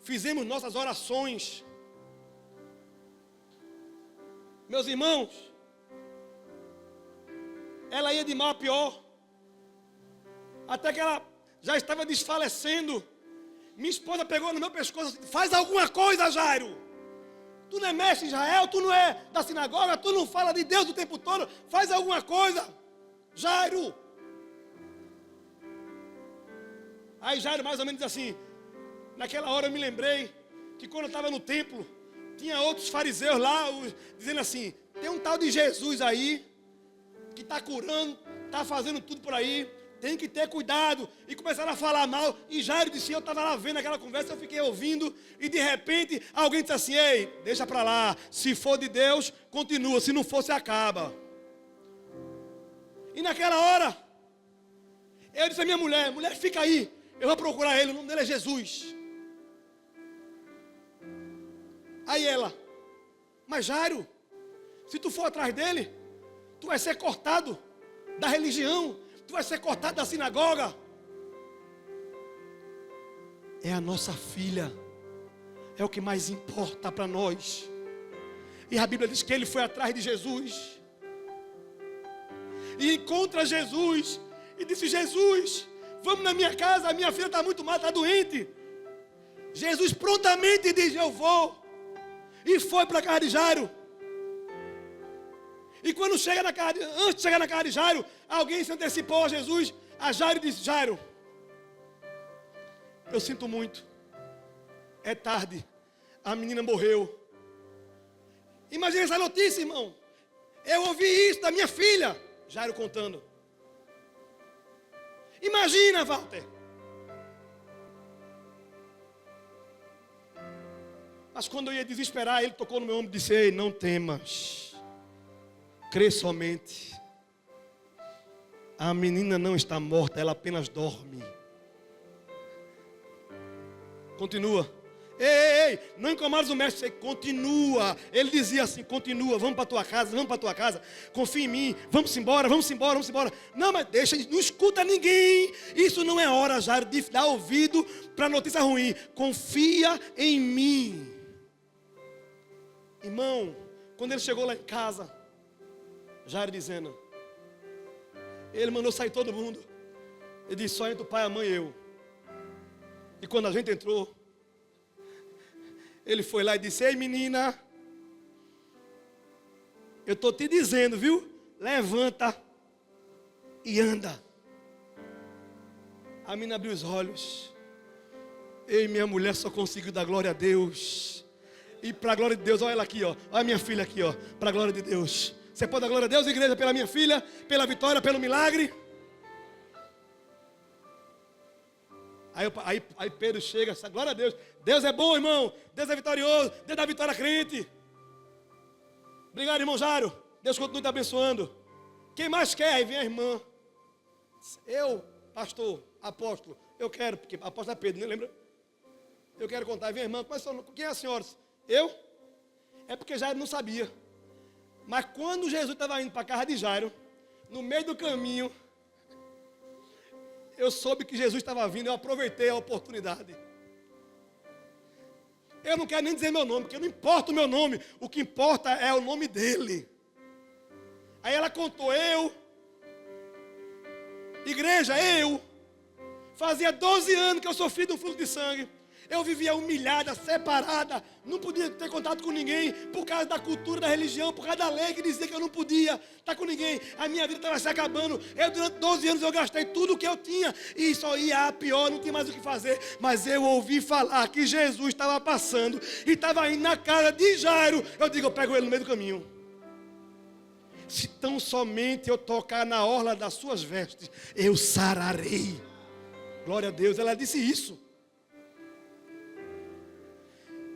S1: Fizemos nossas orações. Meus irmãos, ela ia de mal a pior. Até que ela já estava desfalecendo. Minha esposa pegou no meu pescoço: faz alguma coisa, Jairo. Tu não é mestre em Israel, tu não é da sinagoga, tu não fala de Deus o tempo todo. Faz alguma coisa, Jairo. Aí Jairo mais ou menos diz assim: naquela hora eu me lembrei que quando eu estava no templo, tinha outros fariseus lá, dizendo assim: tem um tal de Jesus aí, que está curando, está fazendo tudo por aí, tem que ter cuidado. E começaram a falar mal. E Jairo disse: eu estava lá vendo aquela conversa, eu fiquei ouvindo. E de repente alguém disse assim: ei, deixa para lá. Se for de Deus, continua. Se não for, se acaba. E naquela hora, eu disse à minha mulher: mulher, fica aí, eu vou procurar ele, o nome dele é Jesus. Aí ela: mas Jairo, se tu for atrás dele, tu vai ser cortado da religião, tu vai ser cortado da sinagoga. É a nossa filha, é o que mais importa para nós. E a Bíblia diz que ele foi atrás de Jesus e encontra Jesus e disse: Jesus, vamos na minha casa, a minha filha está muito mal, está doente. Jesus prontamente diz: eu vou. E foi para a casa de Jairo. E quando chega na casa antes de chegar na casa de Jairo, alguém se antecipou a Jesus. A Jairo disse: Jairo, eu sinto muito, é tarde, a menina morreu. Imagina essa notícia, irmão. Eu ouvi isso da minha filha. Jairo contando. Imagina, Walter. Mas quando eu ia desesperar, ele tocou no meu ombro e disse: ei, não temas, crê somente. A menina não está morta, ela apenas dorme. Continua. Ei, não incomodes o mestre, continua. Ele dizia assim, continua, vamos para a tua casa, confia em mim, vamos embora. Não, mas deixa, não escuta ninguém. Isso não é hora, Jairo, de dar ouvido para notícia ruim. Confia em mim. Irmão, quando ele chegou lá em casa, Jairo dizendo, ele mandou sair todo mundo. Ele disse, só entra o pai, a mãe e eu. E quando a gente entrou, ele foi lá e disse, ei menina, eu estou te dizendo, viu? Levanta e anda. A menina abriu os olhos. Eu e minha mulher só conseguiu dar glória a Deus. E para a glória de Deus, olha ela aqui, ó. Olha a minha filha aqui, ó. Para a glória de Deus. Você pode dar glória a Deus, igreja, pela minha filha, pela vitória, pelo milagre. Aí Pedro chega, glória a Deus. Deus é bom, irmão. Deus é vitorioso. Deus dá vitória a crente. Obrigado, irmão Jairo. Deus continue te abençoando. Quem mais quer? Aí vem a irmã. Eu, pastor, apóstolo, eu quero, porque apóstolo é Pedro, não lembra? Eu quero contar. Aí vem a irmã. Quem é a senhora? Eu? É porque Jairo não sabia. Mas quando Jesus estava indo para a casa de Jairo, no meio do caminho, eu soube que Jesus estava vindo, eu aproveitei a oportunidade. Eu não quero nem dizer meu nome, porque não importa o meu nome, o que importa é o nome dele. Aí ela contou, igreja, fazia 12 anos que eu sofri de um fluxo de sangue. Eu vivia humilhada, separada, não podia ter contato com ninguém, por causa da cultura, da religião, por causa da lei que dizia que eu não podia estar com ninguém. A minha vida estava se acabando. Durante 12 anos eu gastei tudo o que eu tinha e só ia a pior, não tinha mais o que fazer. Mas eu ouvi falar que Jesus estava passando e estava indo na casa de Jairo. Eu digo, eu pego ele no meio do caminho. Se tão somente eu tocar na orla das suas vestes, eu sararei. Glória a Deus, ela disse isso.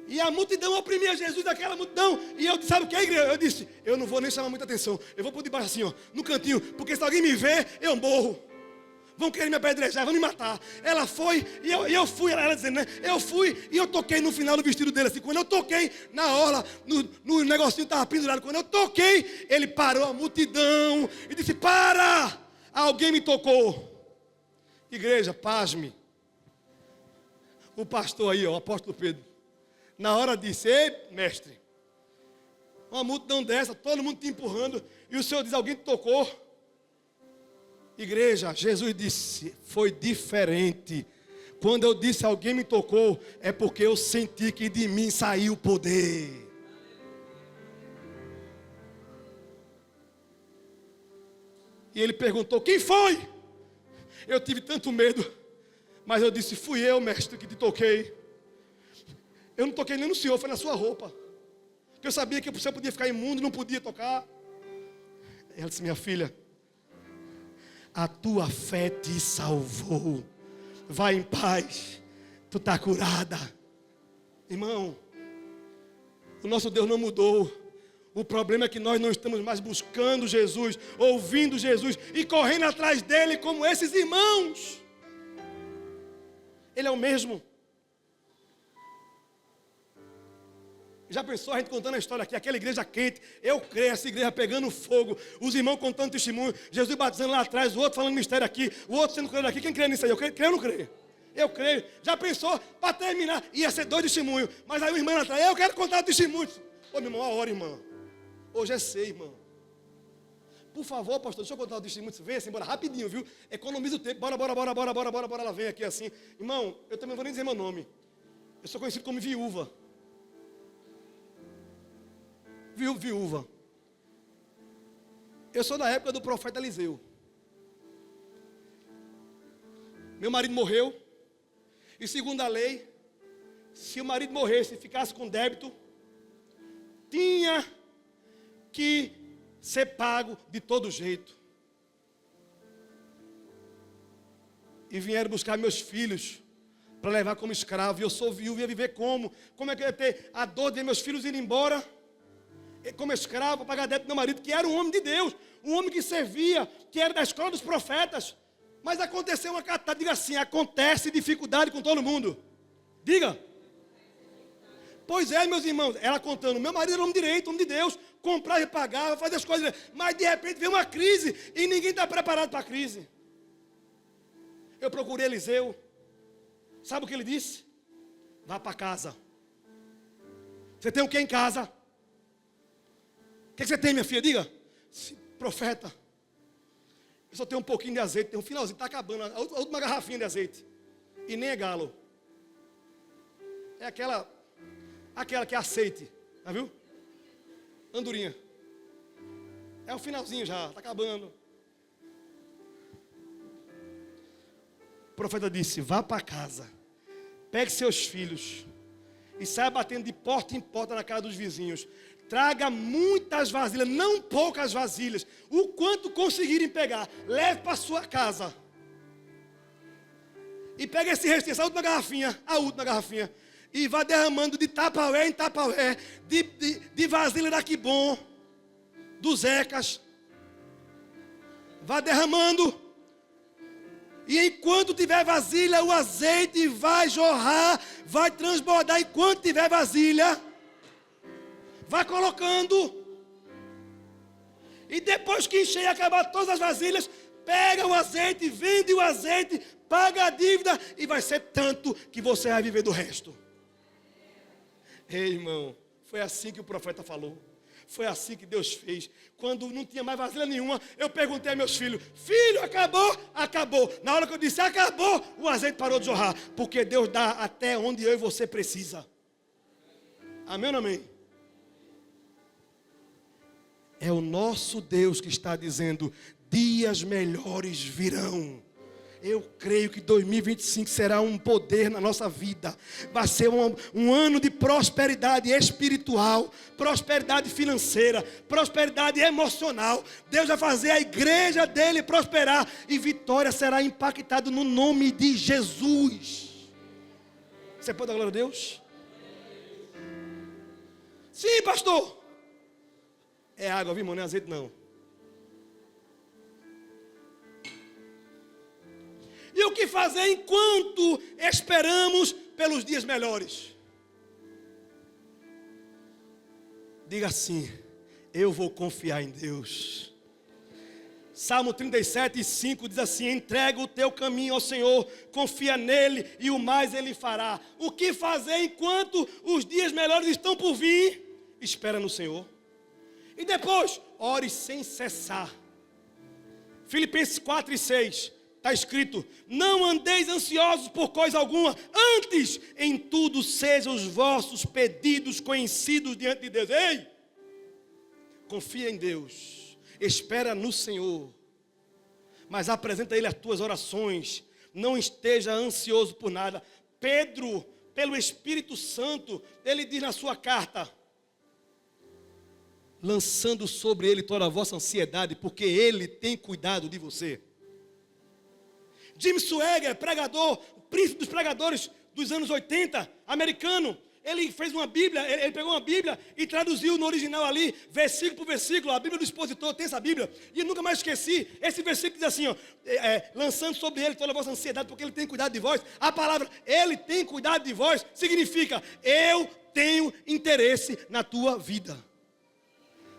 S1: E a multidão oprimia Jesus daquela multidão. E eu disse, sabe o que é, igreja? Eu disse, eu não vou nem chamar muita atenção. Eu vou por debaixo assim, ó, no cantinho. Porque se alguém me ver, eu morro. Vão querer me apedrejar, vão me matar. Ela foi, e eu fui, ela dizendo, né? Eu fui, e eu toquei no final do vestido dele, assim. Quando eu toquei na orla, no negocinho estava pendurado. Quando eu toquei, ele parou a multidão. E disse, para! Alguém me tocou. Igreja, pasme. O pastor aí, ó, o apóstolo Pedro. Na hora disse, ei, mestre, uma multidão dessa, todo mundo te empurrando, e o Senhor diz, alguém te tocou? Igreja, Jesus disse, foi diferente. Quando eu disse, alguém me tocou, é porque eu senti que de mim saiu o poder. E ele perguntou, quem foi? Eu tive tanto medo, mas eu disse, fui eu, mestre, que te toquei. Eu não toquei nem no Senhor, foi na sua roupa. Porque eu sabia que você podia ficar imundo, não podia tocar. Ela disse, minha filha, a tua fé te salvou. Vai em paz, tu está curada. Irmão, o nosso Deus não mudou. O problema é que nós não estamos mais buscando Jesus, ouvindo Jesus e correndo atrás dele como esses irmãos. Ele é o mesmo. Já pensou a gente contando a história aqui, aquela igreja quente, eu creio, essa igreja pegando fogo, os irmãos contando testemunho, Jesus batizando lá atrás, o outro falando mistério aqui, o outro sendo curado aqui, quem crê nisso aí? Eu creio ou não creio? Eu creio. Já pensou, para terminar, ia ser 2 testemunhos, mas aí o irmão lá atrás, eu quero contar testemunhos. Ô meu irmão, a hora, irmão. Hoje é 6, irmão. Por favor, pastor, deixa eu contar o testemunho, vem assim, bora, rapidinho, viu? Economiza o tempo, bora, ela vem aqui assim. Irmão, eu também não vou nem dizer meu nome. Eu sou conhecido como viúva. Viúva. Eu sou da época do profeta Eliseu. Meu marido morreu. E segundo a lei, se o marido morresse e ficasse com débito, tinha que ser pago de todo jeito. E vieram buscar meus filhos para levar como escravo. E eu sou viúvo, ia viver como? Como é que eu ia ter a dor de ver meus filhos irem embora? Como escravo, para pagar débito do meu marido, que era um homem de Deus, um homem que servia, que era da escola dos profetas. Mas aconteceu uma catada, diga assim, acontece dificuldade com todo mundo. Diga. Pois é, meus irmãos, ela contando, meu marido era homem direito, homem de Deus, comprava e pagava, fazia as coisas, mas de repente veio uma crise e ninguém está preparado para a crise. Eu procurei Eliseu, sabe o que ele disse? Vá para casa. Você tem o que em casa? O que você tem, minha filha? Diga. Profeta, eu só tenho um pouquinho de azeite, tem um finalzinho, está acabando, a última garrafinha de azeite. E nem é galo. É aquela que é aceite, tá viu? Andorinha. É o finalzinho já, está acabando. O profeta disse, vá para casa, pegue seus filhos e saia batendo de porta em porta na casa dos vizinhos. Traga muitas vasilhas, não poucas vasilhas, o quanto conseguirem pegar, leve para sua casa. E pega esse resto, essa última garrafinha, e vá derramando de tapaué em tapaué, de vasilha da Quibom, dos Ecas. Vá derramando. E enquanto tiver vasilha, o azeite vai jorrar, vai transbordar. Enquanto tiver vasilha, vai colocando. E depois que encher e acabar todas as vasilhas, pega o azeite, vende o azeite, paga a dívida e vai ser tanto que você vai viver do resto. Ei, irmão, foi assim que o profeta falou. Foi assim que Deus fez. Quando não tinha mais vasilha nenhuma, eu perguntei a meus filhos, filho, acabou? Acabou. Na hora que eu disse, acabou, o azeite parou de jorrar. Porque Deus dá até onde eu e você precisa. Amém ou não amém? É o nosso Deus que está dizendo, dias melhores virão. Eu creio que 2025 será um poder na nossa vida. Vai ser um ano de prosperidade espiritual, prosperidade financeira, prosperidade emocional. Deus vai fazer a igreja dele prosperar e vitória será impactada no nome de Jesus. Você pode dar glória a Deus? Sim, pastor. É água, viu, irmão? Não é azeite, não. E o que fazer enquanto esperamos pelos dias melhores? Diga assim, eu vou confiar em Deus. Salmo 37:5 diz assim, entrega o teu caminho ao Senhor, confia nele e o mais ele fará. O que fazer enquanto os dias melhores estão por vir? Espera no Senhor. E depois, ore sem cessar. Filipenses 4:6. Está escrito, não andeis ansiosos por coisa alguma, antes em tudo sejam os vossos pedidos conhecidos diante de Deus. Ei, confia em Deus, espera no Senhor, mas apresenta a Ele as tuas orações, não esteja ansioso por nada. Pedro, pelo Espírito Santo, ele diz na sua carta, lançando sobre Ele toda a vossa ansiedade, porque Ele tem cuidado de você. Jim Swagger, pregador, o príncipe dos pregadores dos anos 80, americano, ele fez uma Bíblia, ele pegou uma Bíblia e traduziu no original ali, versículo por versículo, a Bíblia do expositor tem essa Bíblia, e eu nunca mais esqueci, esse versículo diz assim, ó, lançando sobre ele toda a vossa ansiedade, porque ele tem cuidado de vós. A palavra, ele tem cuidado de vós, significa, eu tenho interesse na tua vida.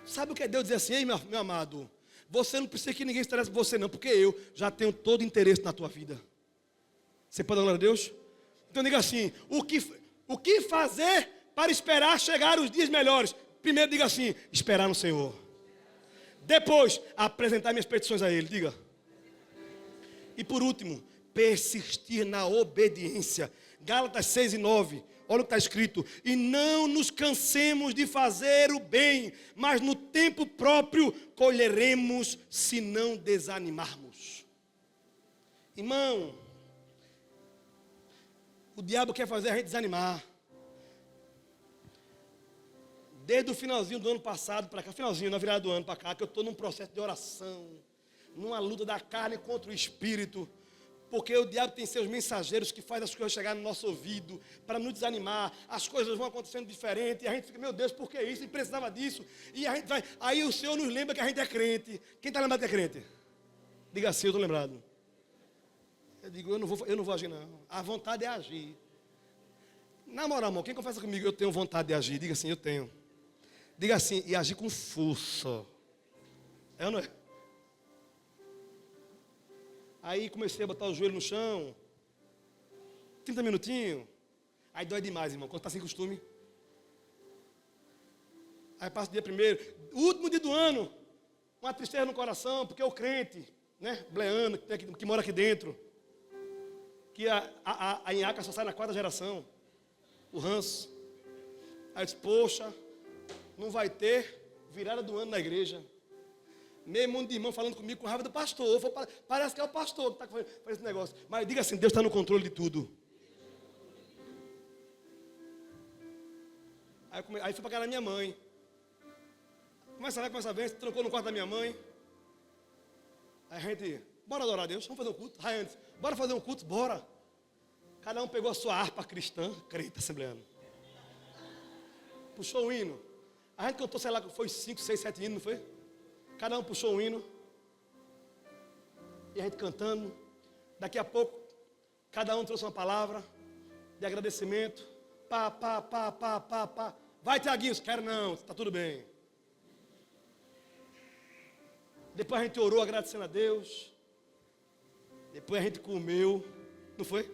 S1: Sabe o que é Deus dizer assim, ei meu amado, você não precisa que ninguém se interesse por você não, porque eu já tenho todo interesse na tua vida. Você pode dar glória a Deus? Então diga assim, o que fazer para esperar chegar os dias melhores? Primeiro diga assim, esperar no Senhor. Depois, apresentar minhas petições a Ele, diga. E por último, persistir na obediência. Gálatas 6:9. Olha o que está escrito, e não nos cansemos de fazer o bem, mas no tempo próprio colheremos se não desanimarmos. Irmão, o diabo quer fazer a gente desanimar. Desde o finalzinho do ano passado para cá, finalzinho, na virada do ano para cá, que eu estou num processo de oração, numa luta da carne contra o espírito. Porque o diabo tem seus mensageiros que fazem as coisas chegarem no nosso ouvido para nos desanimar, as coisas vão acontecendo diferente, e a gente fica, meu Deus, por que isso? E precisava disso. E a gente vai, aí o Senhor nos lembra que a gente é crente. Quem está lembrado que é crente? Diga assim, eu estou lembrado. Eu digo, eu não vou agir não. A vontade é agir. Na moral, irmão, quem confessa comigo, eu tenho vontade de agir? Diga assim, eu tenho. Diga assim, e agir com força. É ou não é? Aí comecei a botar o joelho no chão. 30 minutinhos. Aí dói demais, irmão, quando está sem costume. Aí passa o dia primeiro. Último dia do ano. Uma tristeza no coração, porque o crente, né, bleano, que mora aqui dentro. Que a Inhaca só sai na 4ª geração. O ranço. Aí eu disse, poxa, não vai ter virada do ano na igreja. Meio mundo de irmão falando comigo com raiva do pastor. Parece que é o pastor que está fazendo esse negócio. Mas diga assim, Deus está no controle de tudo. Aí fui para casa da minha mãe. Começa a ver, se trancou no quarto da minha mãe. Aí a gente, bora adorar a Deus, vamos fazer um culto. Aí antes, bora fazer um culto, bora. Cada um pegou a sua harpa cristã, crente assembleano. Puxou o hino. A gente cantou, sei lá, foi 5, 6, 7 hinos, não foi? Cada um puxou um hino. E a gente cantando. Daqui a pouco, cada um trouxe uma palavra de agradecimento. Pá. Vai, Tiaguinho, quero não, está tudo bem. Depois a gente orou agradecendo a Deus. Depois a gente comeu. Não foi?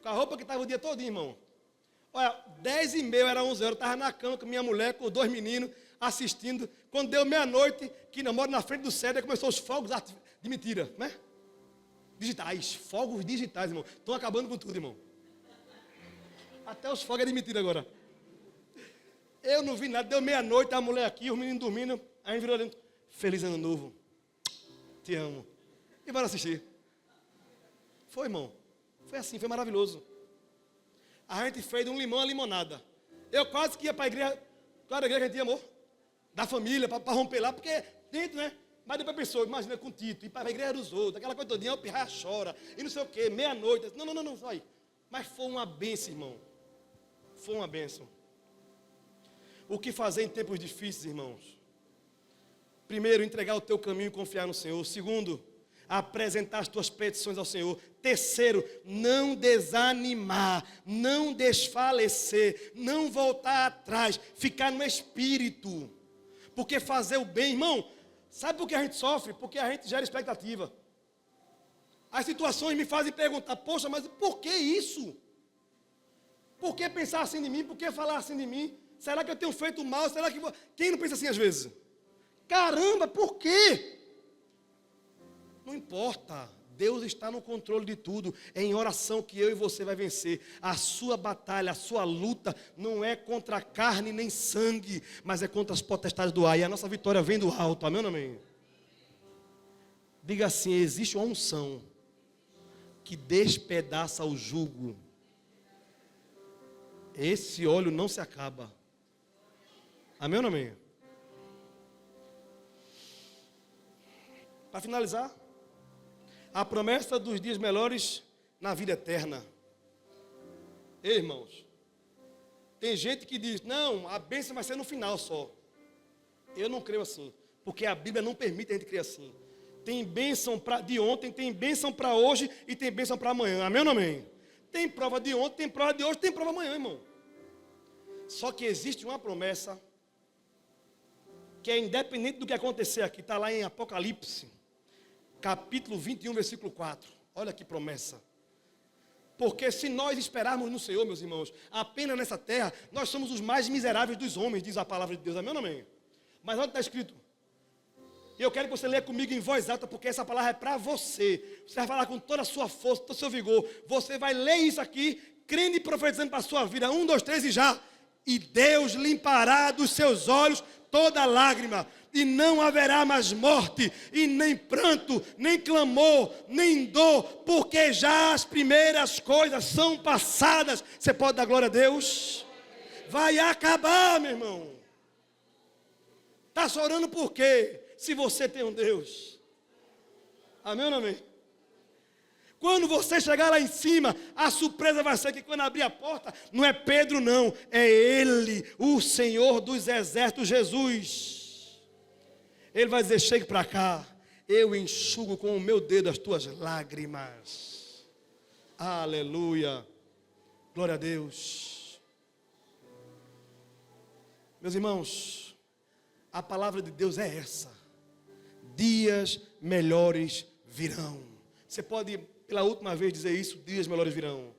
S1: Com a roupa que estava o dia todo, irmão. Olha, 10h30, era 11h, eu estava na cama com minha mulher, com os 2 meninos, assistindo. Quando deu meia-noite, que namoro na frente do céu, aí começou os fogos de mentira, né? Digitais, fogos digitais, irmão. Estão acabando com tudo, irmão. Até os fogos é de mentira agora. Eu não vi nada, deu meia-noite, a mulher aqui, os meninos dormindo. Aí a gente virou dentro. Feliz ano novo. Te amo. E bora assistir. Foi, irmão. Foi assim, foi maravilhoso. A gente fez de um limão a limonada. Eu quase que ia para a igreja. Qual era a igreja que a gente ia, amor? Da família, para romper lá, porque dentro, né? Mas depois pensou, imagina com o Tito, ir para a igreja dos outros, aquela coisa todinha, o pirraia chora, e não sei o quê, meia-noite. Não, só aí. Mas foi uma bênção, irmão. Foi uma bênção. O que fazer em tempos difíceis, irmãos? Primeiro, entregar o teu caminho e confiar no Senhor. Segundo, apresentar as tuas petições ao Senhor. Terceiro, não desanimar, não desfalecer, não voltar atrás, ficar no espírito. Porque fazer o bem, irmão, sabe por que a gente sofre? Porque a gente gera expectativa. As situações me fazem perguntar, poxa, mas por que isso? Por que pensar assim de mim? Por que falar assim de mim? Será que eu tenho feito mal? Será que... Quem não pensa assim às vezes? Caramba, por quê? Não importa, Deus está no controle de tudo. É em oração que eu e você vai vencer. A sua batalha, a sua luta não é contra a carne nem sangue, mas é contra as potestades do ar. E a nossa vitória vem do alto, amém ou não amém? Diga assim, existe uma unção que despedaça o jugo. Esse óleo não se acaba. Amém ou não amém? Para finalizar, a promessa dos dias melhores na vida eterna. Ei, irmãos, tem gente que diz, não, a bênção vai ser no final só. Eu não creio assim, porque a Bíblia não permite a gente crer assim. Tem bênção de ontem, tem bênção para hoje e tem bênção para amanhã. Amém ou não amém? Tem prova de ontem, tem prova de hoje, tem prova amanhã, irmão. Só que existe uma promessa que é independente do que acontecer aqui. Está lá em Apocalipse, capítulo 21, versículo 4. Olha que promessa. Porque se nós esperarmos no Senhor, meus irmãos, apenas nessa terra, nós somos os mais miseráveis dos homens, diz a palavra de Deus. Amém ou não amém? Mas onde está escrito? E eu quero que você leia comigo em voz alta, porque essa palavra é para você. Você vai falar com toda a sua força, todo o seu vigor. Você vai ler isso aqui, crendo e profetizando para a sua vida. 1, 2, 3 e já. E Deus limpará dos seus olhos toda lágrima, e não haverá mais morte, e nem pranto, nem clamor, nem dor, porque já as primeiras coisas são passadas. Você pode dar glória a Deus? Vai acabar, meu irmão. Está chorando por quê? Se você tem um Deus. Amém ou não amém? Quando você chegar lá em cima, a surpresa vai ser que quando abrir a porta, não é Pedro não, é Ele, o Senhor dos exércitos, Jesus. Ele vai dizer, chegue para cá, eu enxugo com o meu dedo as tuas lágrimas. Aleluia. Glória a Deus. Meus irmãos, a palavra de Deus é essa: dias melhores virão. Você pode, pela última vez, dizer isso? Dias melhores virão.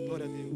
S1: Glória a Deus.